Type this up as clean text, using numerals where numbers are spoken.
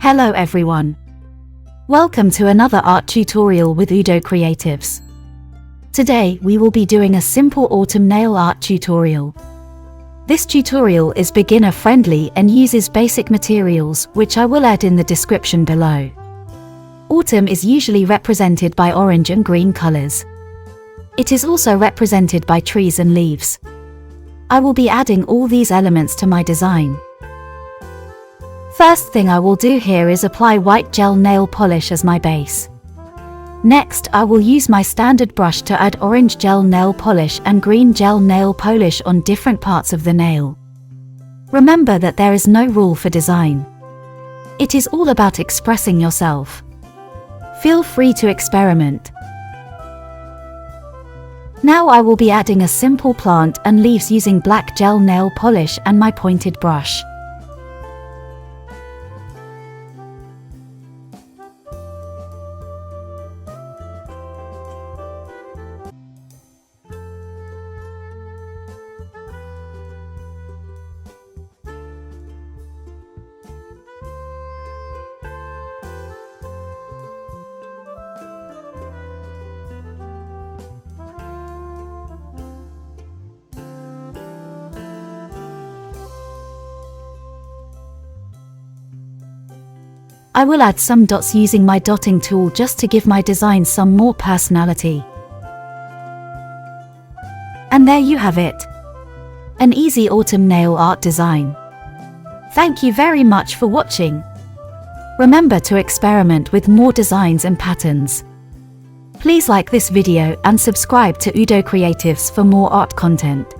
Hello everyone. Welcome to another art tutorial with Udo Creatives. Today we will be doing a simple autumn nail art tutorial. This tutorial is beginner friendly and uses basic materials which I will add in the description below. Autumn is usually represented by orange and green colors. It is also represented by trees and leaves. I will be adding all these elements to my design. First thing I will do here is apply white gel nail polish as my base. Next, I will use my standard brush to add orange gel nail polish and green gel nail polish on different parts of the nail. Remember that there is no rule for design. It is all about expressing yourself. Feel free to experiment. Now I will be adding a simple plant and leaves using black gel nail polish and my pointed brush. I will add some dots using my dotting tool just to give my design some more personality. And there you have it. An easy autumn nail art design. Thank you very much for watching. Remember to experiment with more designs and patterns. Please like this video and subscribe to Udo Creatives for more art content.